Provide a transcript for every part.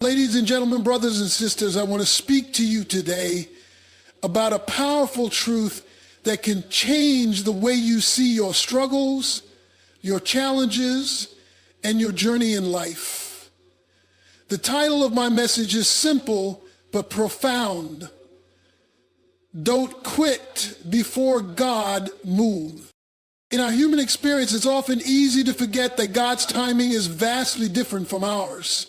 Ladies and gentlemen, brothers and sisters, I want to speak to you today about a powerful truth that can change the way you see your struggles, your challenges, and your journey in life. The title of my message is simple but profound. Don't quit before God moves. In our human experience, it's often easy to forget that God's timing is vastly different from ours.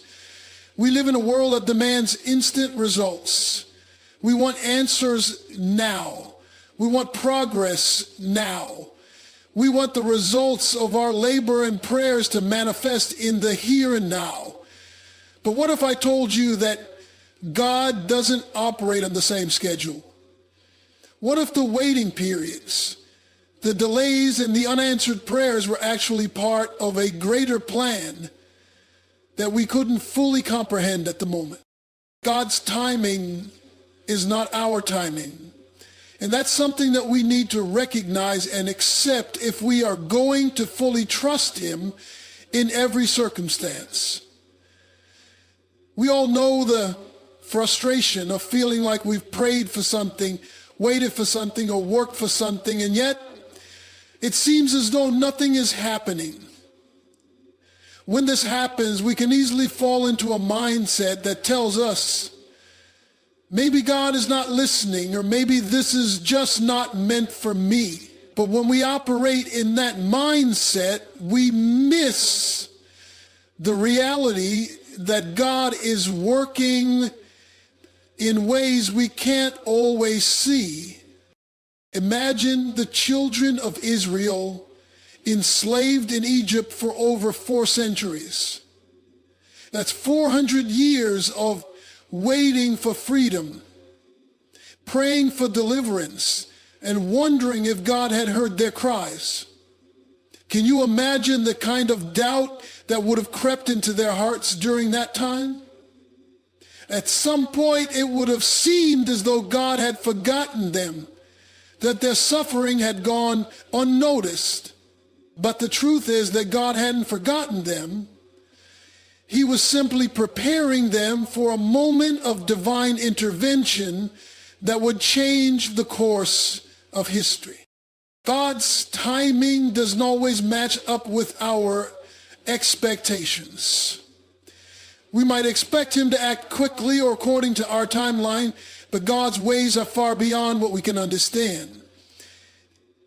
We live in a world that demands instant results. We want answers now. We want progress now. We want the results of our labor and prayers to manifest in the here and now. But what if I told you that God doesn't operate on the same schedule? What if the waiting periods, the delays, and the unanswered prayers were actually part of a greater plan that we couldn't fully comprehend at the moment? God's timing is not our timing. And that's something that we need to recognize and accept if we are going to fully trust Him in every circumstance. We all know the frustration of feeling like we've prayed for something, waited for something, or worked for something, and yet it seems as though nothing is happening. When this happens, we can easily fall into a mindset that tells us maybe God is not listening, or maybe this is just not meant for me. But when we operate in that mindset, we miss the reality that God is working in ways we can't always see. Imagine the children of Israel enslaved in Egypt for over 4 centuries. That's 400 years of waiting for freedom, praying for deliverance, and wondering if God had heard their cries. Can you imagine the kind of doubt that would have crept into their hearts during that time? At some point, it would have seemed as though God had forgotten them, that their suffering had gone unnoticed. But the truth is that God hadn't forgotten them. He was simply preparing them for a moment of divine intervention that would change the course of history. God's timing doesn't always match up with our expectations. We might expect Him to act quickly or according to our timeline, but God's ways are far beyond what we can understand.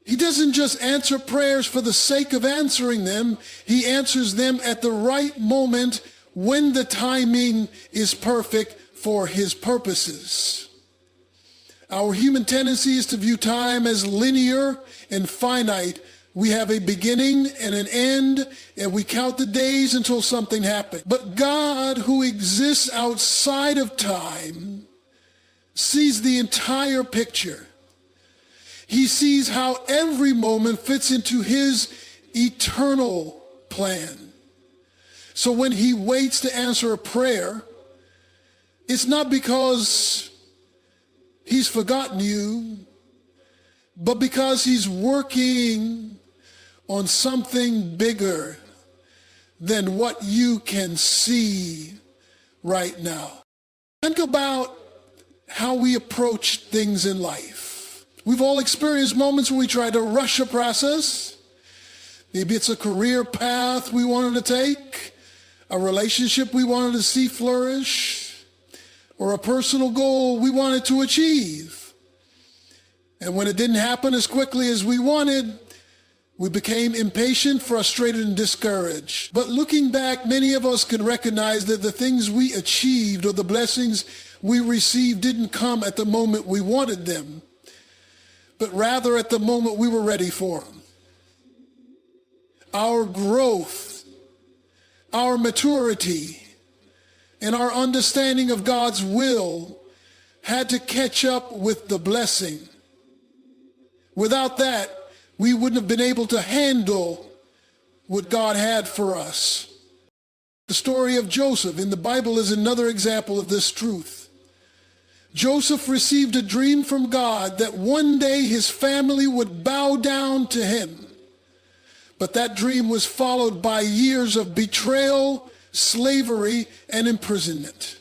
He doesn't just answer prayers for the sake of answering them. He answers them at the right moment when the timing is perfect for His purposes. Our human tendency is to view time as linear and finite. We have a beginning and an end, and we count the days until something happens. But God, who exists outside of time, sees the entire picture. He sees how every moment fits into His eternal plan. So when He waits to answer a prayer, it's not because He's forgotten you, but because He's working on something bigger than what you can see right now. Think about how we approach things in life. We've all experienced moments where we try to rush a process. Maybe it's a career path we wanted to take, a relationship we wanted to see flourish, or a personal goal we wanted to achieve. And when it didn't happen as quickly as we wanted, we became impatient, frustrated, and discouraged. But looking back, many of us can recognize that the things we achieved or the blessings we received didn't come at the moment we wanted them, but rather at the moment we were ready for them. Our growth, our maturity, and our understanding of God's will had to catch up with the blessing. Without that, we wouldn't have been able to handle what God had for us. The story of Joseph in the Bible is another example of this truth. Joseph received a dream from God that one day his family would bow down to him. But that dream was followed by years of betrayal, slavery, and imprisonment.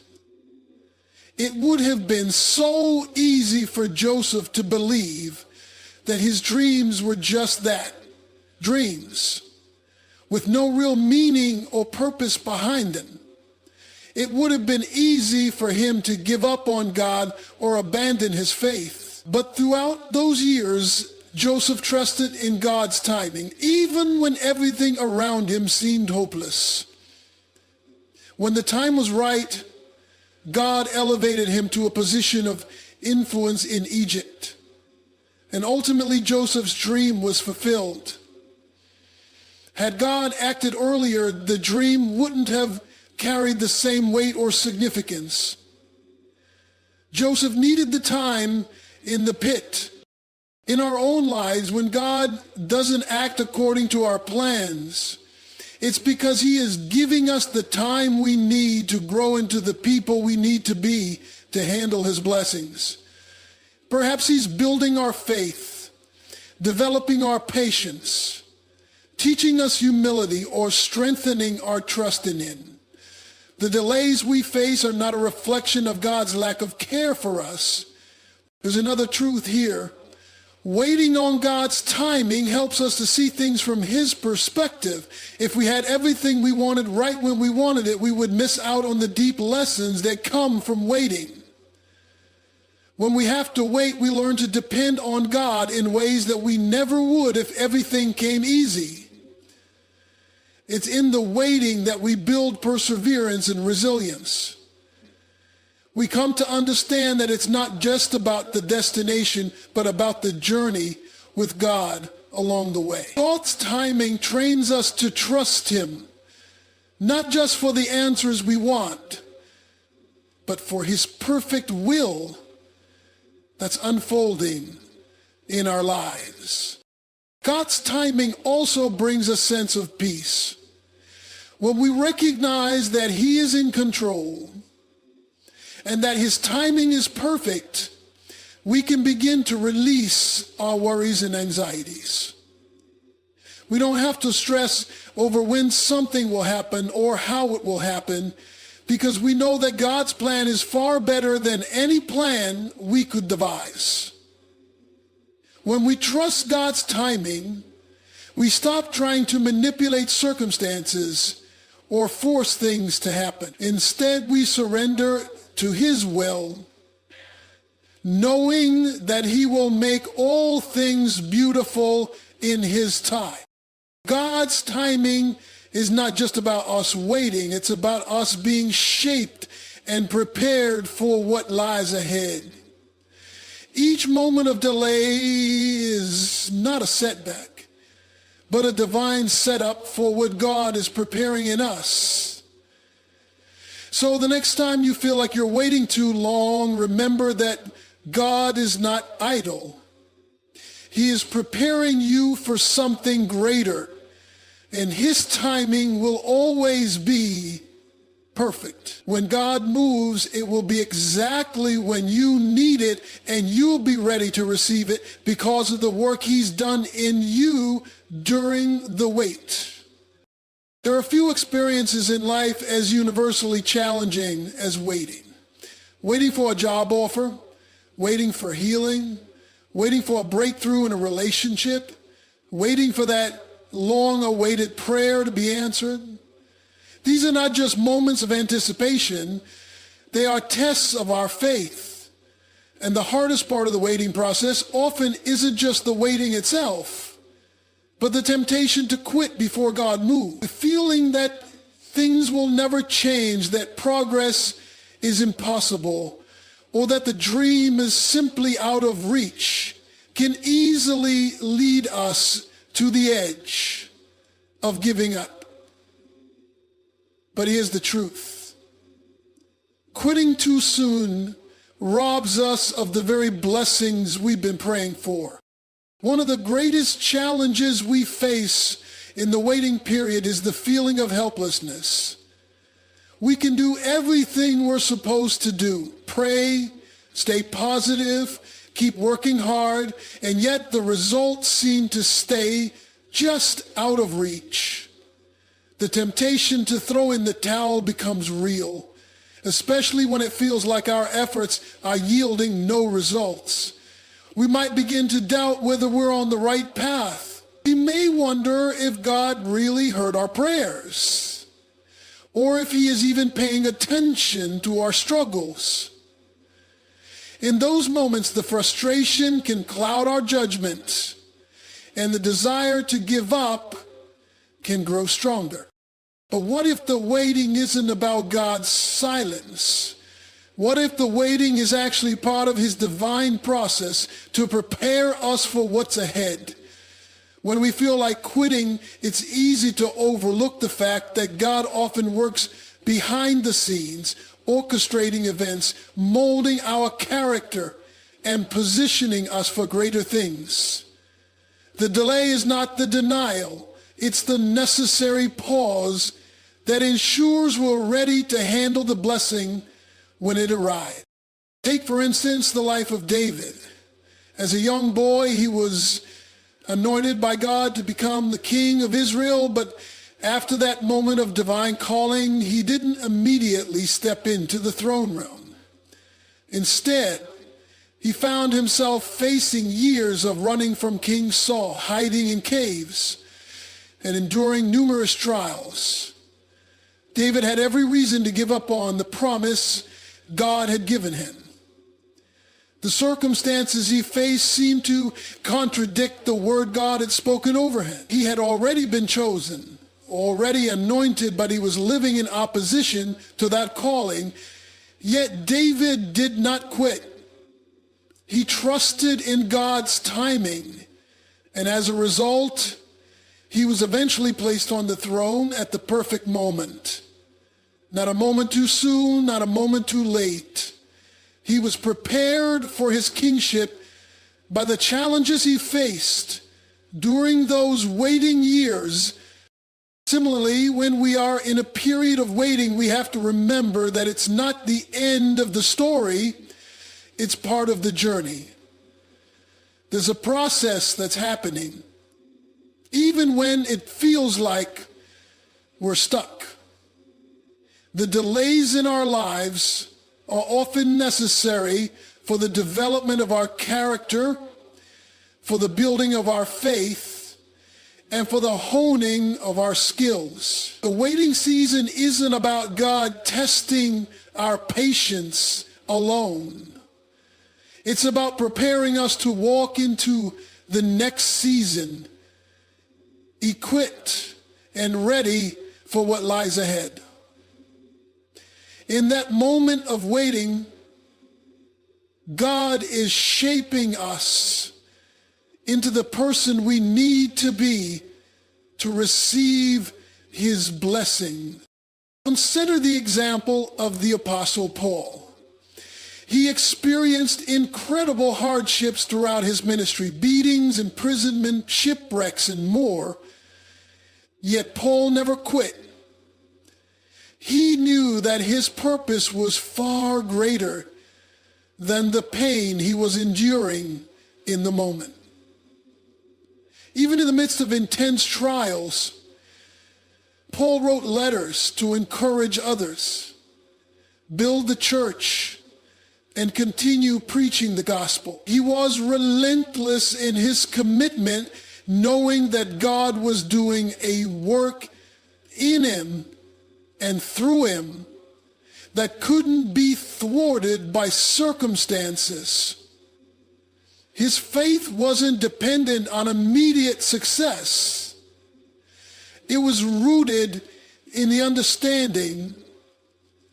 It would have been so easy for Joseph to believe that his dreams were just that, dreams, with no real meaning or purpose behind them. It would have been easy for him to give up on God or abandon his faith. But throughout those years, Joseph trusted in God's timing, even when everything around him seemed hopeless. When the time was right, God elevated him to a position of influence in Egypt. And ultimately, Joseph's dream was fulfilled. Had God acted earlier, the dream wouldn't have carried the same weight or significance. Joseph needed the time in the pit. In our own lives, when God doesn't act according to our plans, it's because he is giving us the time we need to grow into the people we need to be to handle his blessings. Perhaps he's building our faith, developing our patience, teaching us humility, or strengthening our trust in him. The delays we face are not a reflection of God's lack of care for us. There's another truth here. Waiting on God's timing helps us to see things from his perspective. If we had everything we wanted right when we wanted it, we would miss out on the deep lessons that come from waiting. When we have to wait, we learn to depend on God in ways that we never would if everything came easy. It's in the waiting that we build perseverance and resilience. We come to understand that it's not just about the destination, but about the journey with God along the way. God's timing trains us to trust him, not just for the answers we want, but for his perfect will that's unfolding in our lives. God's timing also brings a sense of peace. When we recognize that he is in control and that his timing is perfect, we can begin to release our worries and anxieties. We don't have to stress over when something will happen or how it will happen, because we know that God's plan is far better than any plan we could devise. When we trust God's timing, we stop trying to manipulate circumstances or force things to happen. Instead, we surrender to his will, knowing that he will make all things beautiful in his time. God's timing is not just about us waiting, it's about us being shaped and prepared for what lies ahead. Each moment of delay is not a setback, but a divine setup for what God is preparing in us. So the next time you feel like you're waiting too long, remember that God is not idle. He is preparing you for something greater, and his timing will always be perfect. When God moves, it will be exactly when you need it, and you'll be ready to receive it because of the work he's done in you during the wait. There are few experiences in life as universally challenging as waiting. Waiting for a job offer, waiting for healing, waiting for a breakthrough in a relationship, waiting for that long-awaited prayer to be answered. These are not just moments of anticipation, they are tests of our faith. And the hardest part of the waiting process often isn't just the waiting itself, but the temptation to quit before God moves. The feeling that things will never change, that progress is impossible, or that the dream is simply out of reach, can easily lead us to the edge of giving up. But here's the truth. Quitting too soon robs us of the very blessings we've been praying for. One of the greatest challenges we face in the waiting period is the feeling of helplessness. We can do everything we're supposed to do. Pray, stay positive, keep working hard, and yet the results seem to stay just out of reach. The temptation to throw in the towel becomes real, especially when it feels like our efforts are yielding no results. We might begin to doubt whether we're on the right path. We may wonder if God really heard our prayers, or if he is even paying attention to our struggles. In those moments, the frustration can cloud our judgment, and the desire to give up can grow stronger. But what if the waiting isn't about God's silence? What if the waiting is actually part of his divine process to prepare us for what's ahead? When we feel like quitting, it's easy to overlook the fact that God often works behind the scenes, orchestrating events, molding our character, and positioning us for greater things. The delay is not the denial. It's the necessary pause that ensures we're ready to handle the blessing when it arrives. Take, for instance, the life of David. As a young boy, he was anointed by God to become the king of Israel, but after that moment of divine calling, he didn't immediately step into the throne room. Instead, he found himself facing years of running from King Saul, hiding in caves, and enduring numerous trials. David had every reason to give up on the promise God had given him. The circumstances he faced seemed to contradict the word God had spoken over him. He had already been chosen, already anointed, but he was living in opposition to that calling. Yet David did not quit. He trusted in God's timing, and as a result, he was eventually placed on the throne at the perfect moment. Not a moment too soon, not a moment too late. He was prepared for his kingship by the challenges he faced during those waiting years. Similarly, when we are in a period of waiting, we have to remember that it's not the end of the story, it's part of the journey. There's a process that's happening, even when it feels like we're stuck. The delays in our lives are often necessary for the development of our character, for the building of our faith, and for the honing of our skills. The waiting season isn't about God testing our patience alone. It's about preparing us to walk into the next season, equipped and ready for what lies ahead. In that moment of waiting, God is shaping us into the person we need to be to receive his blessing. Consider the example of the Apostle Paul. He experienced incredible hardships throughout his ministry, beatings, imprisonment, shipwrecks, and more. Yet Paul never quit. He knew that his purpose was far greater than the pain he was enduring in the moment. Even in the midst of intense trials, Paul wrote letters to encourage others, build the church, and continue preaching the gospel. He was relentless in his commitment, knowing that God was doing a work in him and through him that couldn't be thwarted by circumstances. His faith wasn't dependent on immediate success. It was rooted in the understanding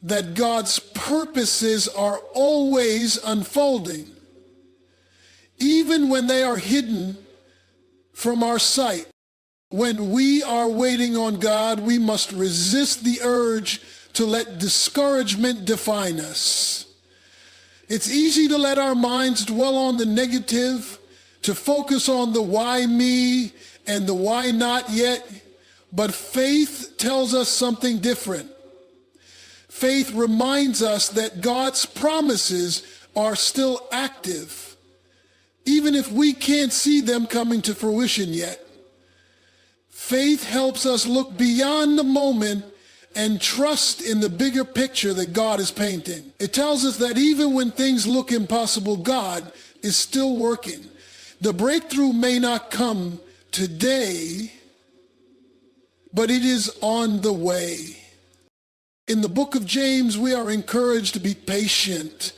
that God's purposes are always unfolding, even when they are hidden from our sight. When we are waiting on God, we must resist the urge to let discouragement define us. It's easy to let our minds dwell on the negative, to focus on the why me and the why not yet, but faith tells us something different. Faith reminds us that God's promises are still active, even if we can't see them coming to fruition yet. Faith helps us look beyond the moment and trust in the bigger picture that God is painting. It tells us that even when things look impossible, God is still working. The breakthrough may not come today, but it is on the way. In the book of James, we are encouraged to be patient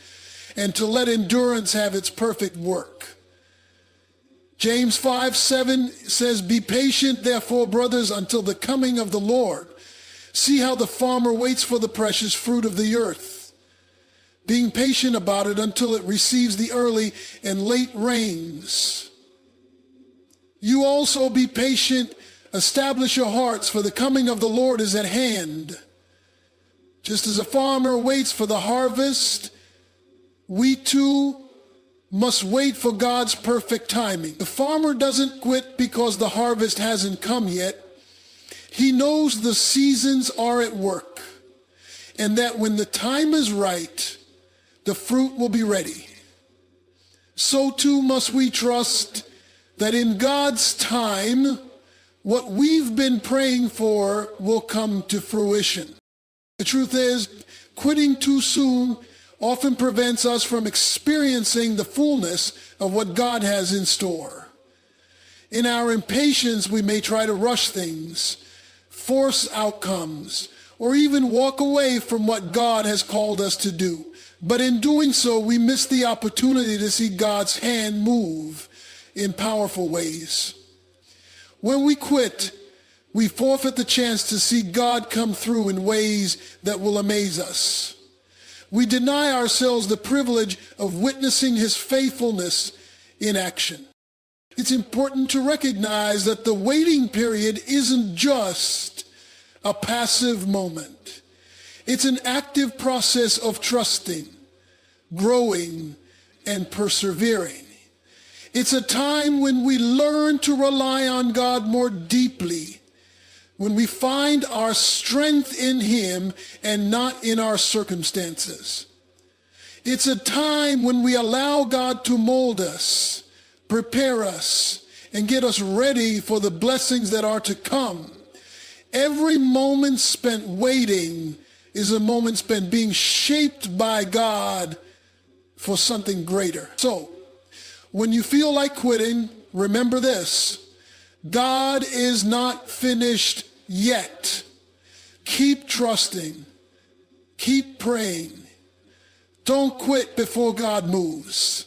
and to let endurance have its perfect work. James 5:7 says, "Be patient, therefore, brothers, until the coming of the Lord. See how the farmer waits for the precious fruit of the earth, being patient about it until it receives the early and late rains. You also be patient, establish your hearts, for the coming of the Lord is at hand. Just as a farmer waits for the harvest, we too must wait for God's perfect timing." The farmer doesn't quit because the harvest hasn't come yet. He knows the seasons are at work, and that when the time is right, the fruit will be ready. So too must we trust that in God's time, what we've been praying for will come to fruition. The truth is, quitting too soon often prevents us from experiencing the fullness of what God has in store. In our impatience, we may try to rush things, force outcomes, or even walk away from what God has called us to do. But in doing so, we miss the opportunity to see God's hand move in powerful ways. When we quit, we forfeit the chance to see God come through in ways that will amaze us. We deny ourselves the privilege of witnessing his faithfulness in action. It's important to recognize that the waiting period isn't just a passive moment. It's an active process of trusting, growing, and persevering. It's a time when we learn to rely on God more deeply, when we find our strength in him and not in our circumstances. It's a time when we allow God to mold us, prepare us, and get us ready for the blessings that are to come. Every moment spent waiting is a moment spent being shaped by God for something greater. So, when you feel like quitting, remember this: God is not finished yet. Keep trusting. Keep praying. Don't quit before God moves.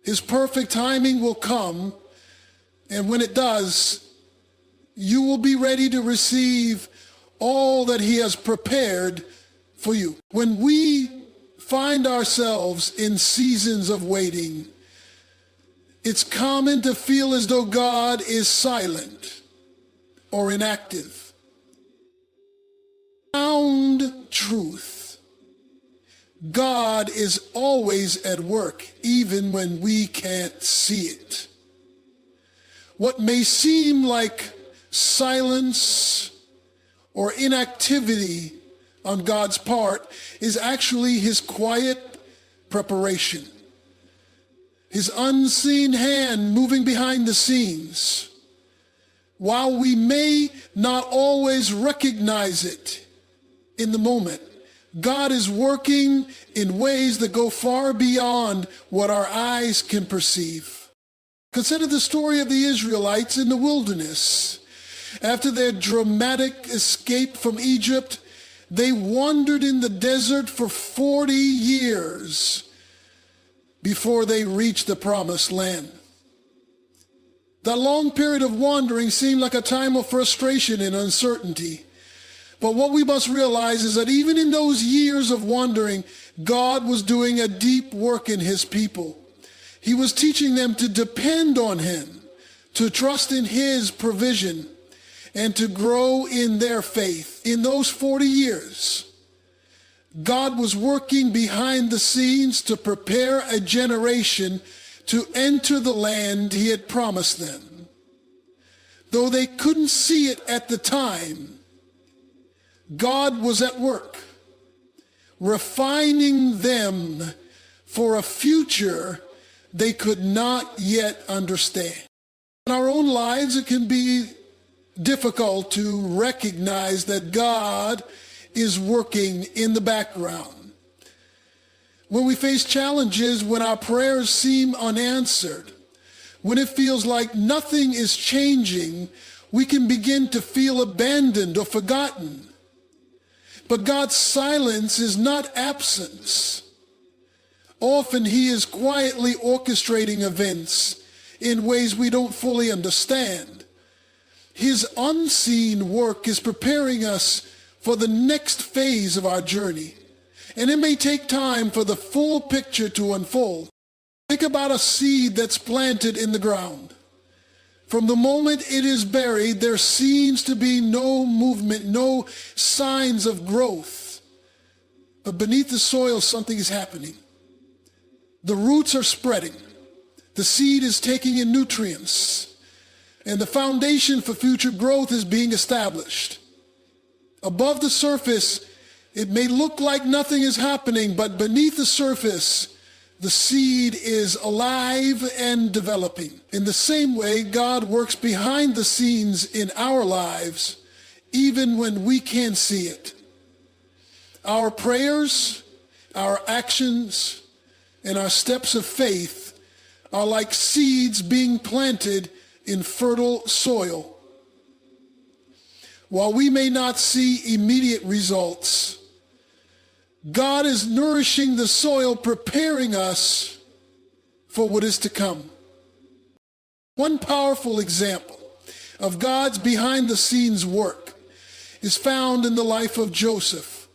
His perfect timing will come, and when it does, you will be ready to receive all that he has prepared for you. When we find ourselves in seasons of waiting, it's common to feel as though God is silent or inactive. Found truth. God is always at work, even when we can't see it. What may seem like silence or inactivity on God's part is actually his quiet preparation, his unseen hand moving behind the scenes. While we may not always recognize it in the moment, God is working in ways that go far beyond what our eyes can perceive. Consider the story of the Israelites in the wilderness. After their dramatic escape from Egypt, they wandered in the desert for 40 years before they reached the promised land. That long period of wandering seemed like a time of frustration and uncertainty. But what we must realize is that even in those years of wandering, God was doing a deep work in his people. He was teaching them to depend on him, to trust in his provision, and to grow in their faith. In those 40 years, God was working behind the scenes to prepare a generation to enter the land he had promised them. Though they couldn't see it at the time, God was at work, refining them for a future they could not yet understand. In our own lives, it can be difficult to recognize that God is working in the background. When we face challenges, when our prayers seem unanswered, when it feels like nothing is changing, we can begin to feel abandoned or forgotten. But God's silence is not absence. Often he is quietly orchestrating events in ways we don't fully understand. His unseen work is preparing us for the next phase of our journey. And it may take time for the full picture to unfold. Think about a seed that's planted in the ground. From the moment it is buried, there seems to be no movement, no signs of growth. But beneath the soil, something is happening. The roots are spreading. The seed is taking in nutrients. And the foundation for future growth is being established. Above the surface, it may look like nothing is happening, but beneath the surface, the seed is alive and developing. In the same way, God works behind the scenes in our lives, even when we can't see it. Our prayers, our actions, and our steps of faith are like seeds being planted in fertile soil. While we may not see immediate results, God is nourishing the soil, preparing us for what is to come. One powerful example of God's behind-the-scenes work is found in the life of Joseph.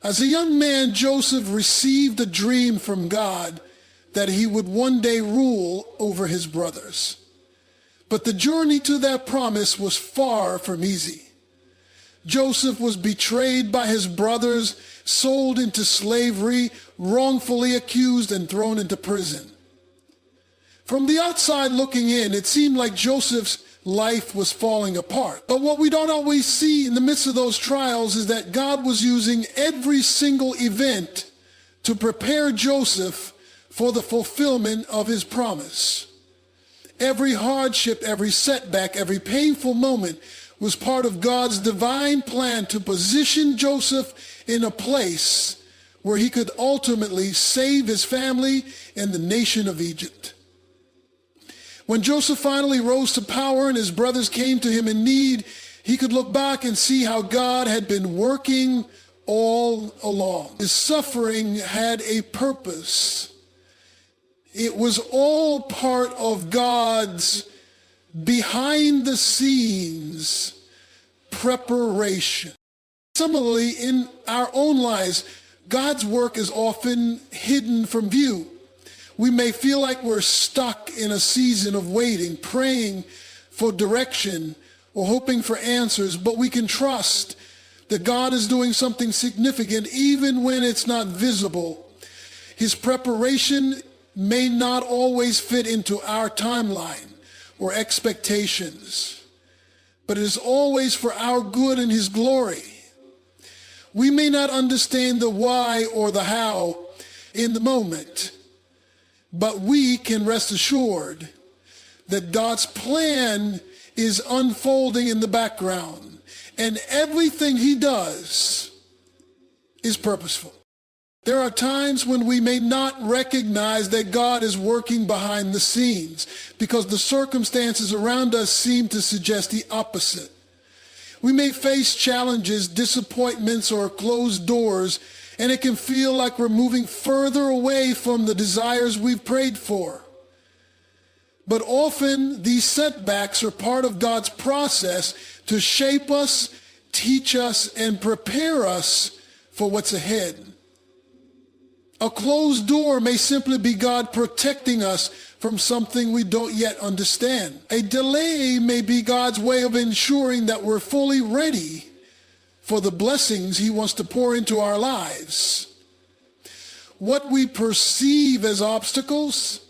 As a young man, Joseph received a dream from God that he would one day rule over his brothers. But the journey to that promise was far from easy. Joseph was betrayed by his brothers, sold into slavery, wrongfully accused, and thrown into prison. From the outside looking in, it seemed like Joseph's life was falling apart. But what we don't always see in the midst of those trials is that God was using every single event to prepare Joseph for the fulfillment of his promise. Every hardship, every setback, every painful moment was part of God's divine plan to position Joseph in a place where he could ultimately save his family and the nation of Egypt. When Joseph finally rose to power and his brothers came to him in need, he could look back and see how God had been working all along. His suffering had a purpose. It was all part of God's behind the scenes preparation. Similarly, in our own lives, God's work is often hidden from view. We may feel like we're stuck in a season of waiting, praying for direction or hoping for answers, but we can trust that God is doing something significant even when it's not visible. His preparation may not always fit into our timeline or expectations, but it is always for our good and his glory. We may not understand the why or the how in the moment, but we can rest assured that God's plan is unfolding in the background, and everything he does is purposeful. There are times when we may not recognize that God is working behind the scenes because the circumstances around us seem to suggest the opposite. We may face challenges, disappointments, or closed doors, and it can feel like we're moving further away from the desires we've prayed for. But often these setbacks are part of God's process to shape us, teach us, and prepare us for what's ahead. A closed door may simply be God protecting us from something we don't yet understand. A delay may be God's way of ensuring that we're fully ready for the blessings he wants to pour into our lives. What we perceive as obstacles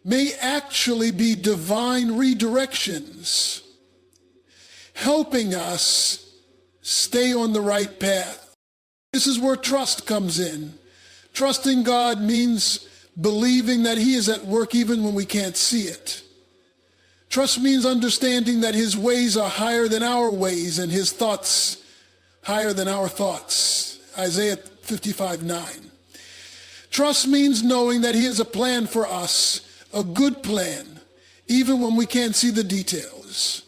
may actually be divine redirections, helping us stay on the right path. This is where trust comes in. Trusting God means believing that he is at work even when we can't see it. Trust means understanding that his ways are higher than our ways and his thoughts higher than our thoughts. Isaiah 55:9. Trust means knowing that he has a plan for us, a good plan, even when we can't see the details.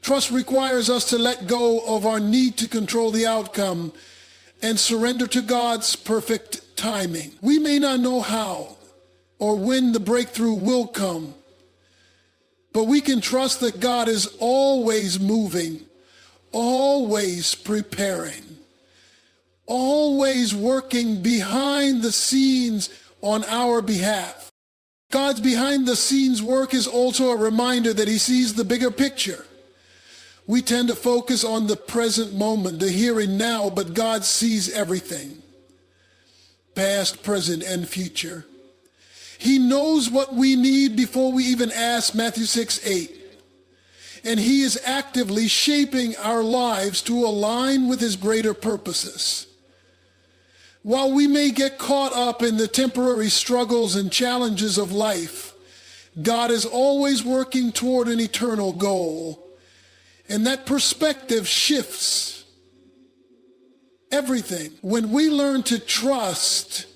Trust requires us to let go of our need to control the outcome and surrender to God's perfect timing. We may not know how or when the breakthrough will come, but we can trust that God is always moving, always preparing, always working behind the scenes on our behalf. God's behind the scenes work is also a reminder that he sees the bigger picture. We tend to focus on the present moment, the here and now, but God sees everything, past, present, and future. He knows what we need before we even ask, Matthew 6:8. And he is actively shaping our lives to align with his greater purposes. While we may get caught up in the temporary struggles and challenges of life, God is always working toward an eternal goal. And that perspective shifts everything. When we learn to trust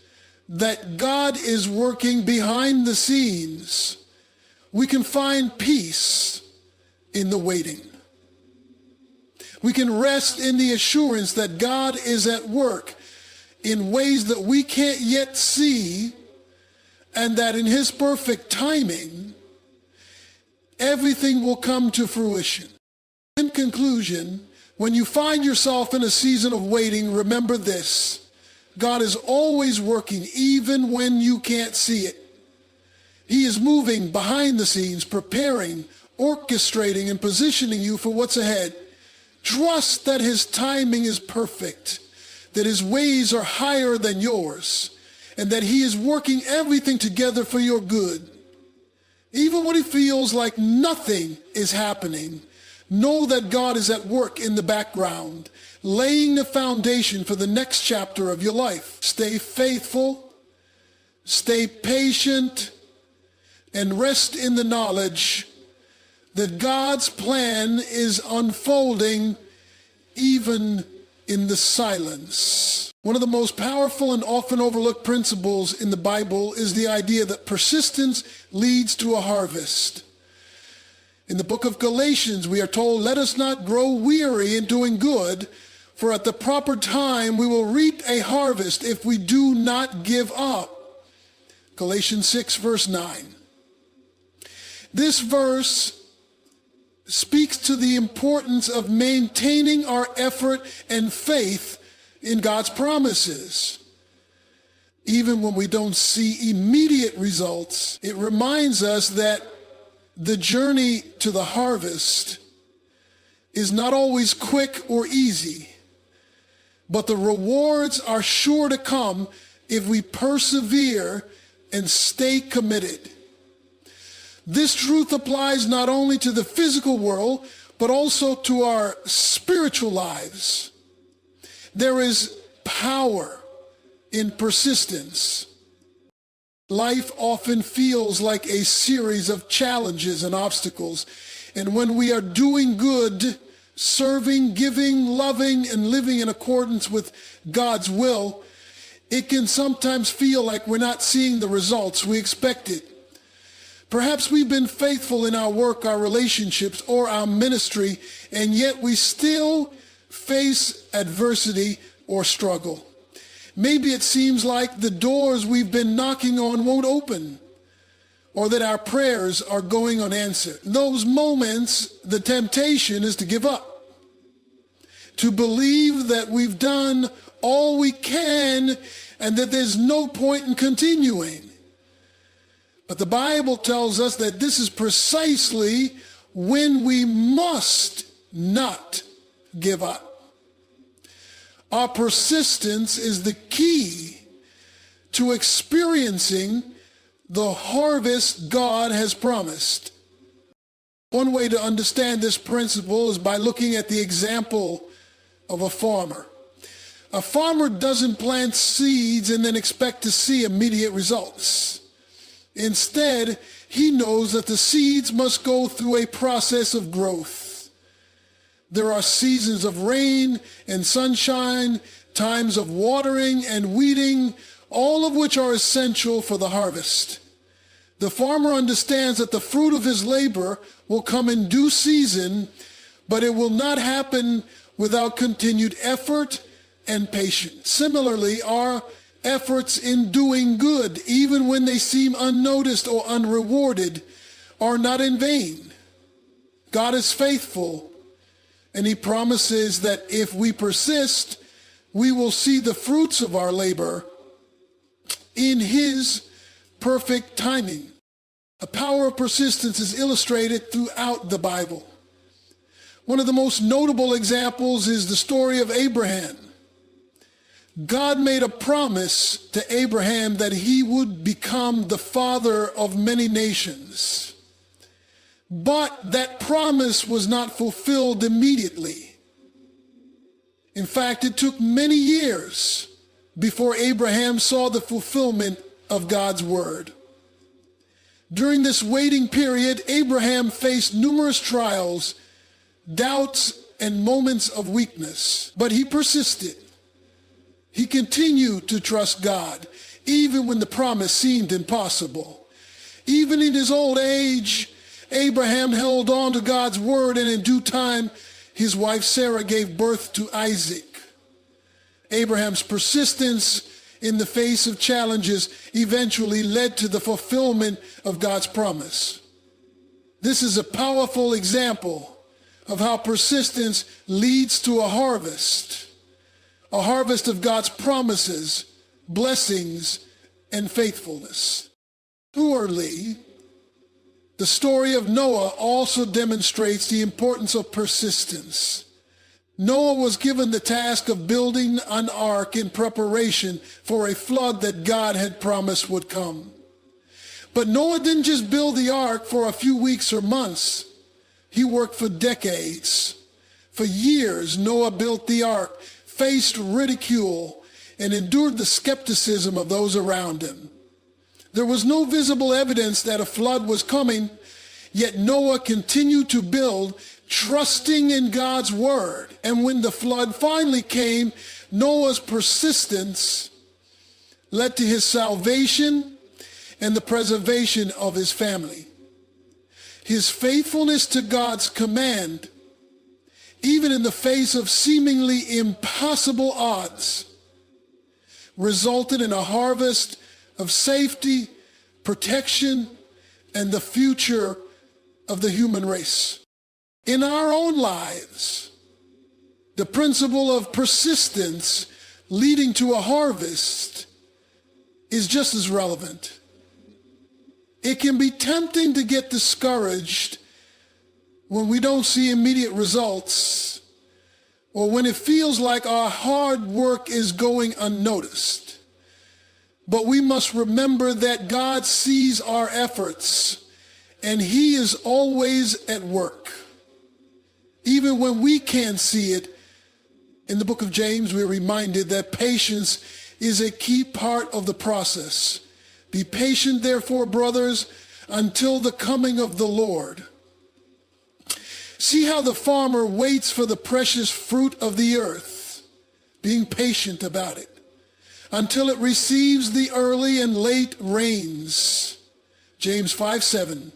that God is working behind the scenes, we can find peace in the waiting. We can rest in the assurance that God is at work in ways that we can't yet see, and that in his perfect timing, everything will come to fruition. In conclusion, when you find yourself in a season of waiting, remember this: God is always working, even when you can't see it. He is moving behind the scenes, preparing, orchestrating, and positioning you for what's ahead. Trust that his timing is perfect, that his ways are higher than yours, and that he is working everything together for your good. Even when it feels like nothing is happening, know that God is at work in the background, laying the foundation for the next chapter of your life. Stay faithful, stay patient, and rest in the knowledge that God's plan is unfolding even in the silence. One of the most powerful and often overlooked principles in the Bible is the idea that persistence leads to a harvest. In the book of Galatians, we are told, "Let us not grow weary in doing good, for at the proper time we will reap a harvest if we do not give up." Galatians 6, verse 9. This verse speaks to the importance of maintaining our effort and faith in God's promises. Even when we don't see immediate results, it reminds us that the journey to the harvest is not always quick or easy, but the rewards are sure to come if we persevere and stay committed. This truth applies not only to the physical world, but also to our spiritual lives. There is power in persistence. Life often feels like a series of challenges and obstacles. And when we are doing good, serving, giving, loving, and living in accordance with God's will, it can sometimes feel like we're not seeing the results we expected. Perhaps we've been faithful in our work, our relationships, or our ministry, and yet we still face adversity or struggle. Maybe it seems like the doors we've been knocking on won't open, or that our prayers are going unanswered. In those moments, the temptation is to give up, to believe that we've done all we can and that there's no point in continuing. But the Bible tells us that this is precisely when we must not give up. Our persistence is the key to experiencing the harvest God has promised. One way to understand this principle is by looking at the example of a farmer. A farmer doesn't plant seeds and then expect to see immediate results. Instead, he knows that the seeds must go through a process of growth. There are seasons of rain and sunshine, times of watering and weeding, all of which are essential for the harvest. The farmer understands that the fruit of his labor will come in due season, but it will not happen without continued effort and patience. Similarly, our efforts in doing good, even when they seem unnoticed or unrewarded, are not in vain. God is faithful, and he promises that if we persist, we will see the fruits of our labor in his perfect timing. The power of persistence is illustrated throughout the Bible. One of the most notable examples is the story of Abraham. God made a promise to Abraham that he would become the father of many nations. But that promise was not fulfilled immediately. In fact, it took many years before Abraham saw the fulfillment of God's word. During this waiting period, Abraham faced numerous trials, doubts, and moments of weakness, but he persisted. He continued to trust God, even when the promise seemed impossible. Even in his old age, Abraham held on to God's word, and in due time, his wife Sarah gave birth to Isaac. Abraham's persistence in the face of challenges eventually led to the fulfillment of God's promise. This is a powerful example of how persistence leads to a harvest of God's promises, blessings, and faithfulness. Similarly, the story of Noah also demonstrates the importance of persistence. Noah was given the task of building an ark in preparation for a flood that God had promised would come. But Noah didn't just build the ark for a few weeks or months. He worked for decades. For years, Noah built the ark, faced ridicule, and endured the skepticism of those around him. There was no visible evidence that a flood was coming, yet Noah continued to build, trusting in God's word. And when the flood finally came, Noah's persistence led to his salvation and the preservation of his family. His faithfulness to God's command, even in the face of seemingly impossible odds, resulted in a harvest of safety, protection, and the future of the human race. In our own lives, the principle of persistence leading to a harvest is just as relevant. It can be tempting to get discouraged when we don't see immediate results, or when it feels like our hard work is going unnoticed. But we must remember that God sees our efforts, and he is always at work. Even when we can't see it, in the book of James, we're reminded that patience is a key part of the process. Be patient, therefore, brothers, until the coming of the Lord. See how the farmer waits for the precious fruit of the earth, being patient about it, until it receives the early and late rains. James 5:7.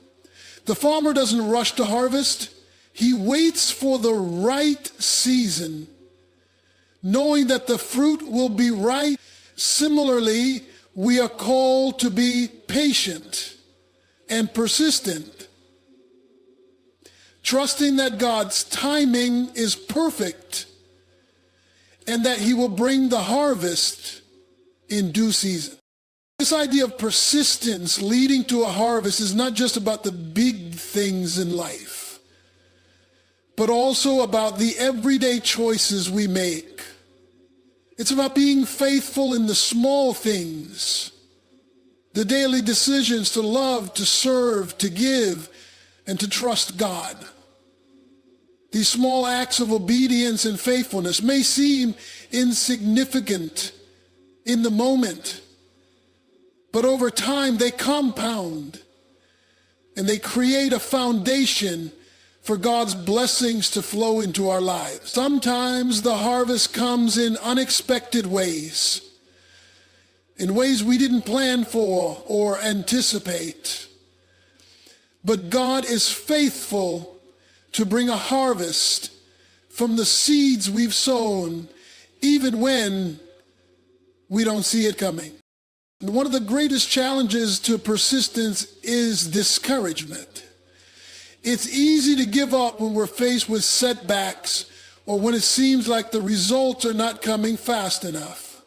The farmer doesn't rush to harvest. He waits for the right season, knowing that the fruit will be right. Similarly, we are called to be patient and persistent, trusting that God's timing is perfect and that he will bring the harvest in due season. This idea of persistence leading to a harvest is not just about the big things in life, but also about the everyday choices we make. It's about being faithful in the small things, the daily decisions to love, to serve, to give, and to trust God. These small acts of obedience and faithfulness may seem insignificant in the moment, but over time they compound. and they create a foundation for God's blessings to flow into our lives. Sometimes the harvest comes in unexpected ways, in ways we didn't plan for or anticipate. But God is faithful to bring a harvest from the seeds we've sown, even when we don't see it coming. And one of the greatest challenges to persistence is discouragement. It's easy to give up when we're faced with setbacks or when it seems like the results are not coming fast enough.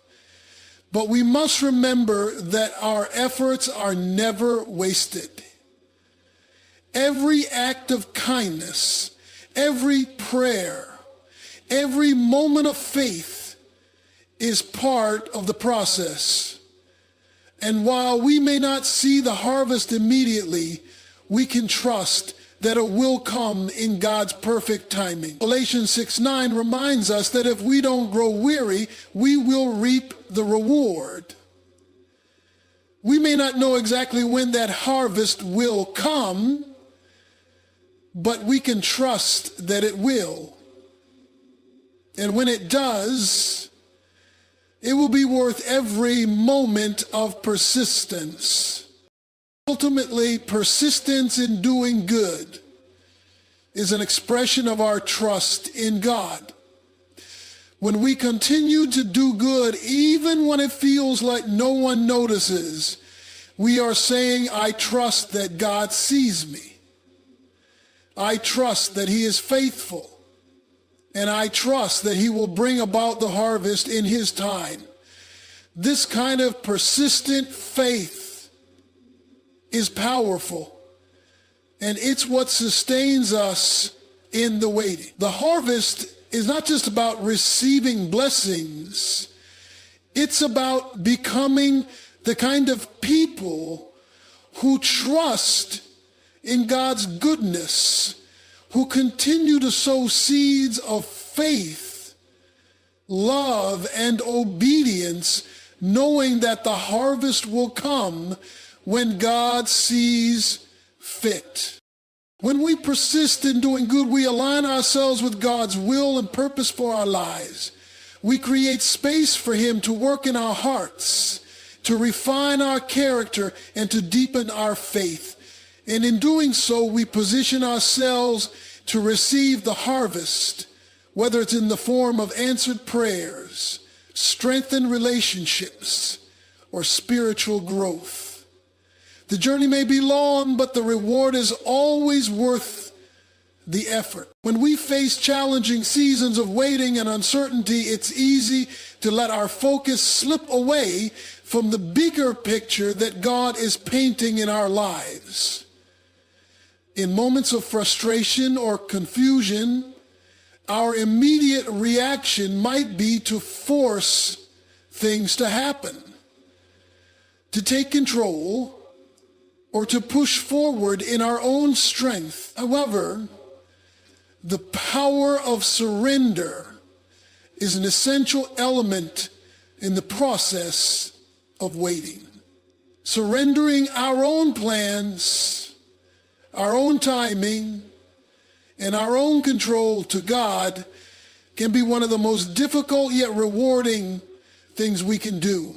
But we must remember that our efforts are never wasted. Every act of kindness, every prayer, every moment of faith is part of the process. And while we may not see the harvest immediately, we can trust that it will come in God's perfect timing. Galatians 6:9 reminds us that if we don't grow weary, we will reap the reward. We may not know exactly when that harvest will come, but we can trust that it will. And when it does, it will be worth every moment of persistence. Ultimately, persistence in doing good is an expression of our trust in God. When we continue to do good, even when it feels like no one notices, we are saying, I trust that God sees me. I trust that he is faithful. And I trust that he will bring about the harvest in his time. This kind of persistent faith is powerful. And it's what sustains us in the waiting. The harvest is not just about receiving blessings. It's about becoming the kind of people who trust in God's goodness, who continue to sow seeds of faith, love, and obedience, knowing that the harvest will come when God sees fit. When we persist in doing good, we align ourselves with God's will and purpose for our lives. We create space for him to work in our hearts, to refine our character, and to deepen our faith. And in doing so, we position ourselves to receive the harvest, whether it's in the form of answered prayers, strengthened relationships, or spiritual growth. The journey may be long, but the reward is always worth the effort. When we face challenging seasons of waiting and uncertainty, it's easy to let our focus slip away from the bigger picture that God is painting in our lives. In moments of frustration or confusion, our immediate reaction might be to force things to happen, to take control, or to push forward in our own strength. However, the power of surrender is an essential element in the process of waiting. Surrendering our own plans, our own timing, and our own control to God can be one of the most difficult yet rewarding things we can do.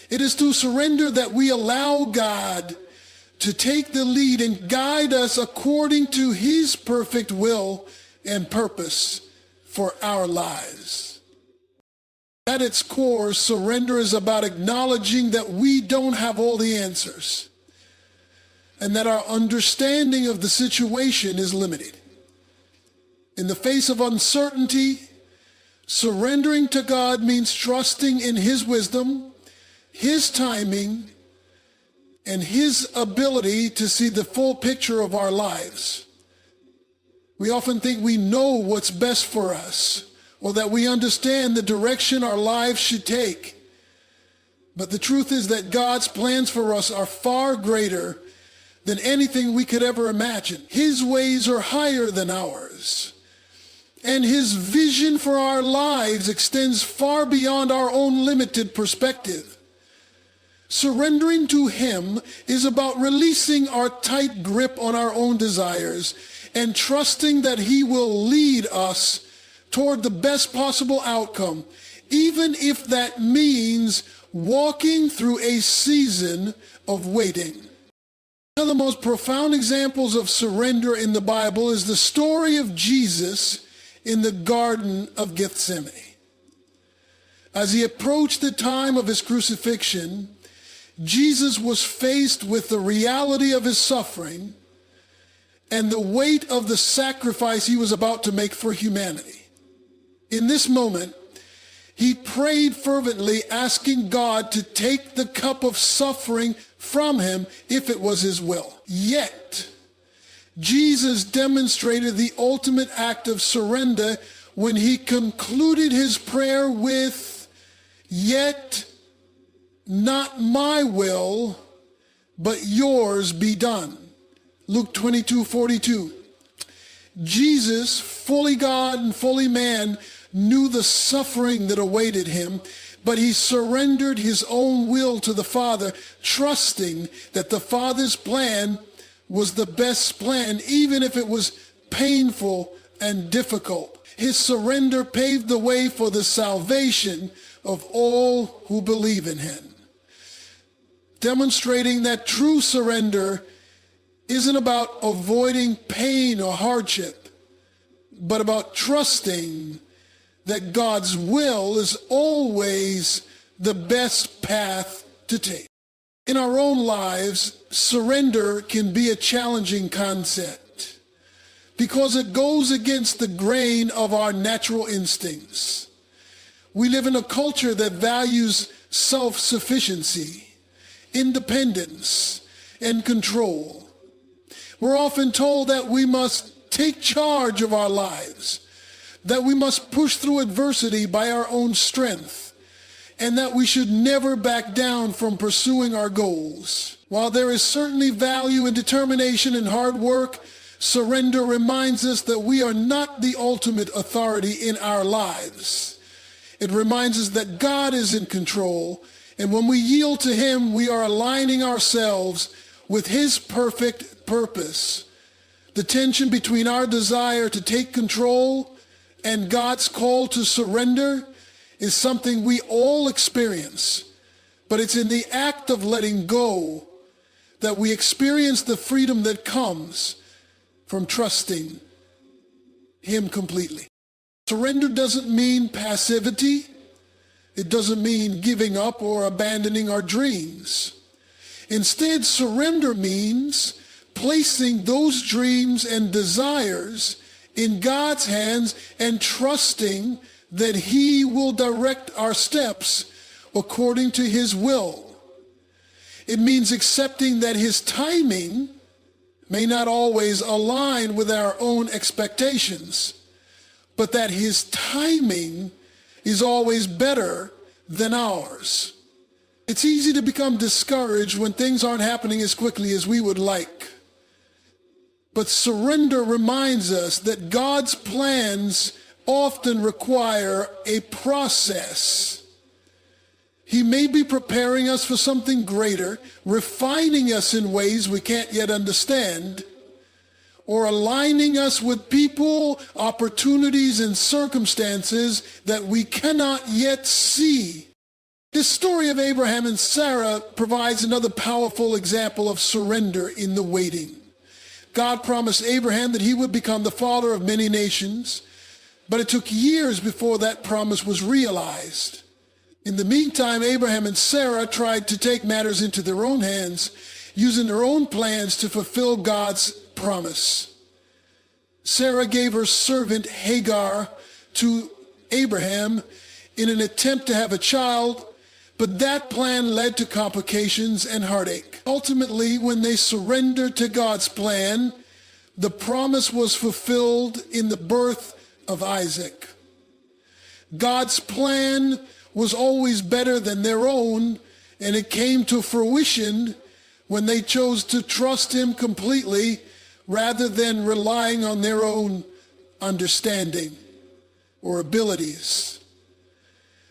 It is through surrender that we allow God to take the lead and guide us according to his perfect will and purpose for our lives. At its core, surrender is about acknowledging that we don't have all the answers, and that our understanding of the situation is limited. In the face of uncertainty, surrendering to God means trusting in his wisdom, his timing, and his ability to see the full picture of our lives. We often think we know what's best for us, or that we understand the direction our lives should take. But the truth is that God's plans for us are far greater than anything we could ever imagine. His ways are higher than ours. And his vision for our lives extends far beyond our own limited perspective. Surrendering to him is about releasing our tight grip on our own desires and trusting that he will lead us toward the best possible outcome, even if that means walking through a season of waiting. One of the most profound examples of surrender in the Bible is the story of Jesus in the Garden of Gethsemane. As he approached the time of his crucifixion, Jesus was faced with the reality of his suffering and the weight of the sacrifice he was about to make for humanity. In this moment, he prayed fervently, asking God to take the cup of suffering from him if it was his will. Yet, Jesus demonstrated the ultimate act of surrender when he concluded his prayer with, "Yet not my will, but yours be done." Luke 22:42. Jesus, fully God and fully man, knew the suffering that awaited him, but he surrendered his own will to the Father, trusting that the Father's plan was the best plan, even if it was painful and difficult. His surrender paved the way for the salvation of all who believe in him, demonstrating that true surrender isn't about avoiding pain or hardship, but about trusting that God's will is always the best path to take. In our own lives, surrender can be a challenging concept because it goes against the grain of our natural instincts. We live in a culture that values self-sufficiency, independence, and control. We're often told that we must take charge of our lives, that we must push through adversity by our own strength, and that we should never back down from pursuing our goals. While there is certainly value in determination and hard work, surrender reminds us that we are not the ultimate authority in our lives. It reminds us that God is in control, and when we yield to him, we are aligning ourselves with his perfect purpose. The tension between our desire to take control and God's call to surrender is something we all experience, but it's in the act of letting go that we experience the freedom that comes from trusting him completely. Surrender doesn't mean passivity. It doesn't mean giving up or abandoning our dreams. Instead, surrender means placing those dreams and desires in God's hands and trusting that he will direct our steps according to his will. It means accepting that his timing may not always align with our own expectations, but that his timing is always better than ours. It's easy to become discouraged when things aren't happening as quickly as we would like. But surrender reminds us that God's plans often require a process. He may be preparing us for something greater, refining us in ways we can't yet understand, or aligning us with people, opportunities, and circumstances that we cannot yet see. This story of Abraham and Sarah provides another powerful example of surrender in the waiting. God promised Abraham that he would become the father of many nations, but it took years before that promise was realized. In the meantime, Abraham and Sarah tried to take matters into their own hands, using their own plans to fulfill God's promise. Sarah gave her servant Hagar to Abraham in an attempt to have a child, but that plan led to complications and heartache. Ultimately, when they surrendered to God's plan, the promise was fulfilled in the birth of Isaac. God's plan was always better than their own, and it came to fruition when they chose to trust him completely rather than relying on their own understanding or abilities.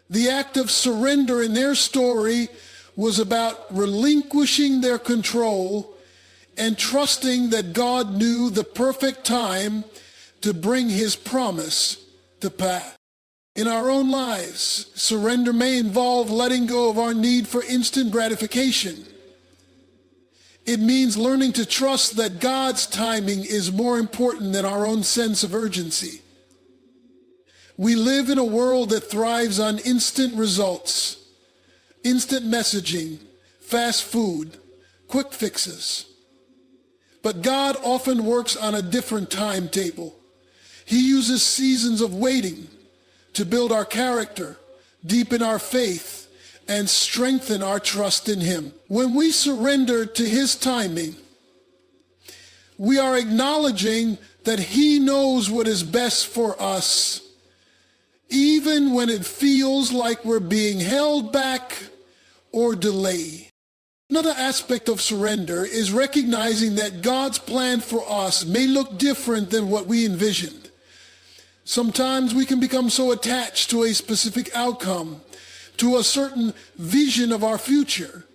The act of surrender in their story was about relinquishing their control and trusting that God knew the perfect time to bring his promise to pass. In our own lives, surrender may involve letting go of our need for instant gratification. It means learning to trust that God's timing is more important than our own sense of urgency. We live in a world that thrives on instant results, instant messaging, fast food, quick fixes. But God often works on a different timetable. He uses seasons of waiting to build our character, deepen our faith, and strengthen our trust in him. When we surrender to his timing, we are acknowledging that he knows what is best for us, even when it feels like we're being held back or delayed. Another aspect of surrender is recognizing that God's plan for us may look different than what we envisioned. Sometimes we can become so attached to a specific outcome, to a certain vision of our future,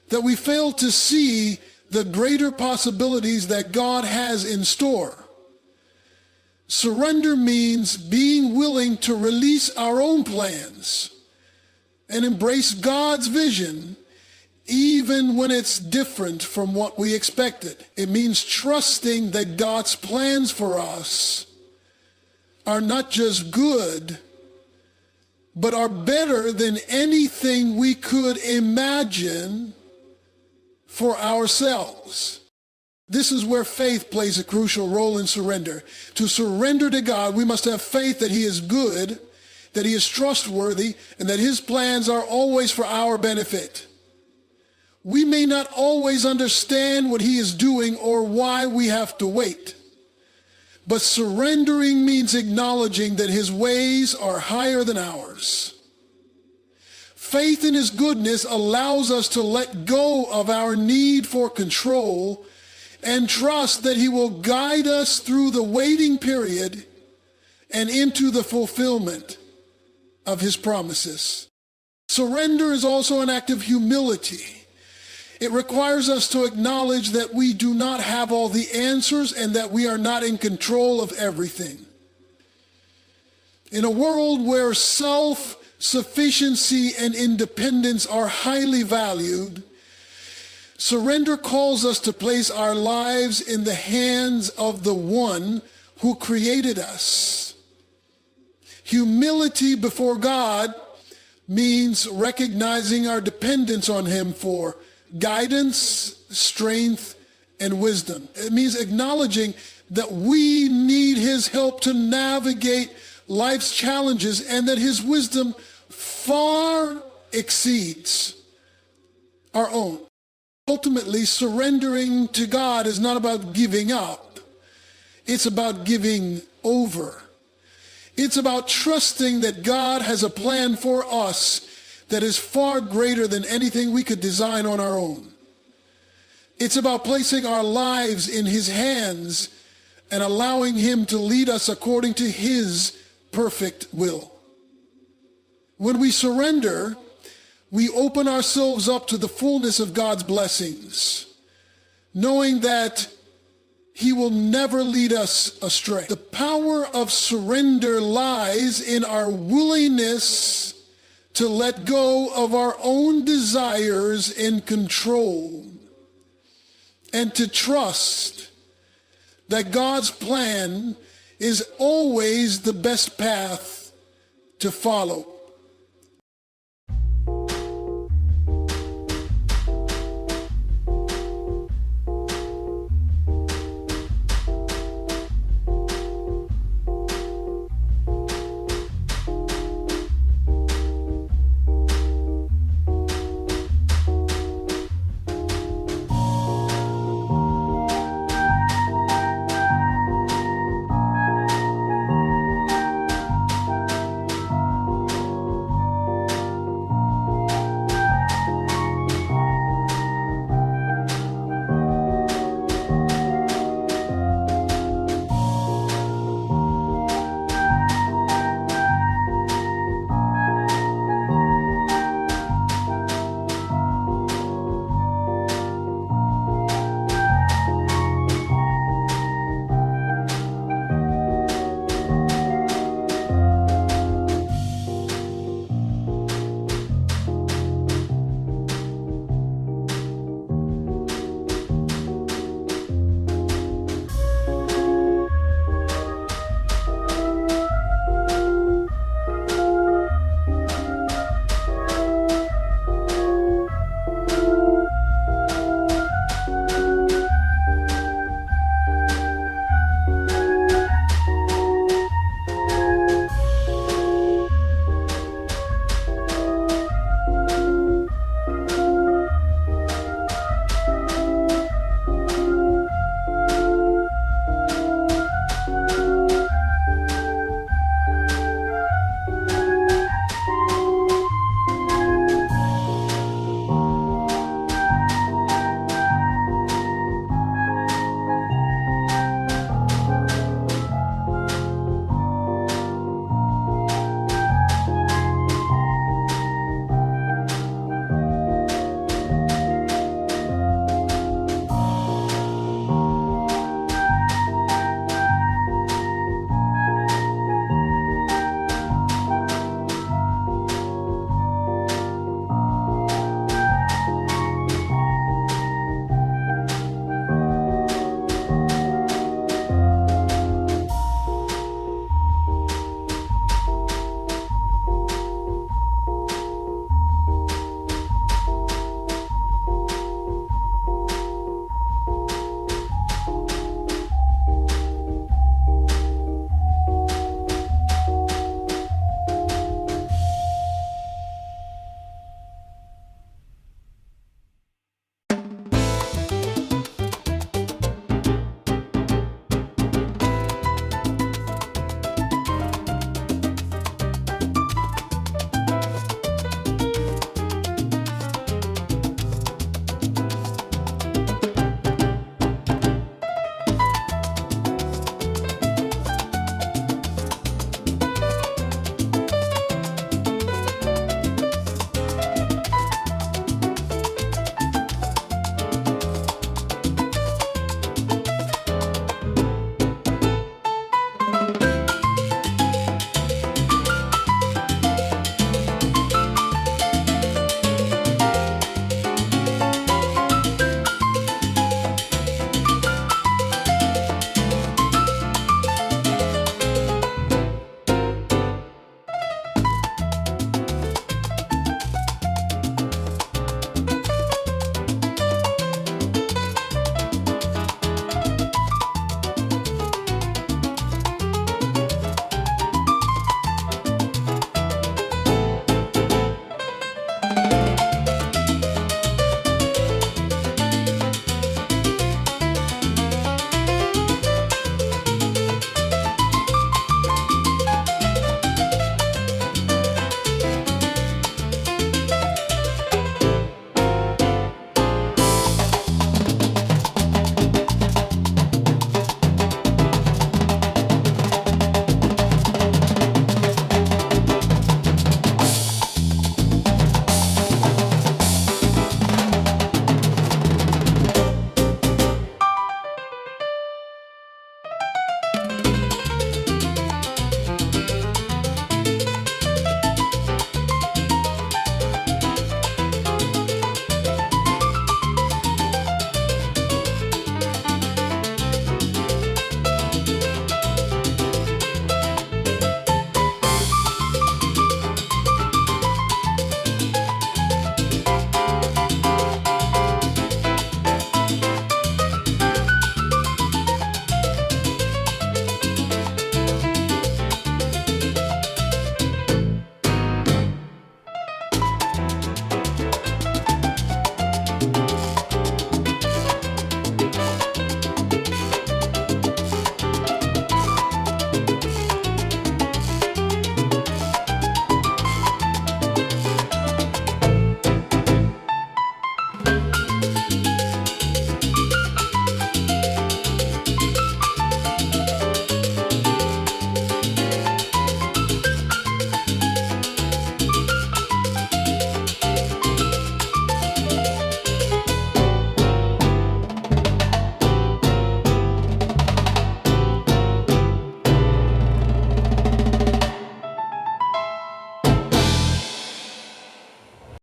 that we fail to see the greater possibilities that God has in store. Surrender means being willing to release our own plans and embrace God's vision, even when it's different from what we expected. It means trusting that God's plans for us are not just good, but are better than anything we could imagine for ourselves. This is where faith plays a crucial role in surrender. To surrender to God, we must have faith that he is good, that he is trustworthy, and that his plans are always for our benefit. We may not always understand what he is doing or why we have to wait. But surrendering means acknowledging that his ways are higher than ours. Faith in his goodness allows us to let go of our need for control and trust that he will guide us through the waiting period and into the fulfillment of his promises. Surrender is also an act of humility. It requires us to acknowledge that we do not have all the answers and that we are not in control of everything. In a world where self-sufficiency and independence are highly valued, surrender calls us to place our lives in the hands of the one who created us. Humility before God means recognizing our dependence on him for guidance, strength, and wisdom. It means acknowledging that we need his help to navigate life's challenges and that his wisdom far exceeds our own. Ultimately, surrendering to God is not about giving up. It's about giving over. It's about trusting that God has a plan for us that is far greater than anything we could design on our own. It's about placing our lives in his hands and allowing him to lead us according to his perfect will. When we surrender, we open ourselves up to the fullness of God's blessings, knowing that he will never lead us astray. The power of surrender lies in our willingness to let go of our own desires and control, and to trust that God's plan is always the best path to follow.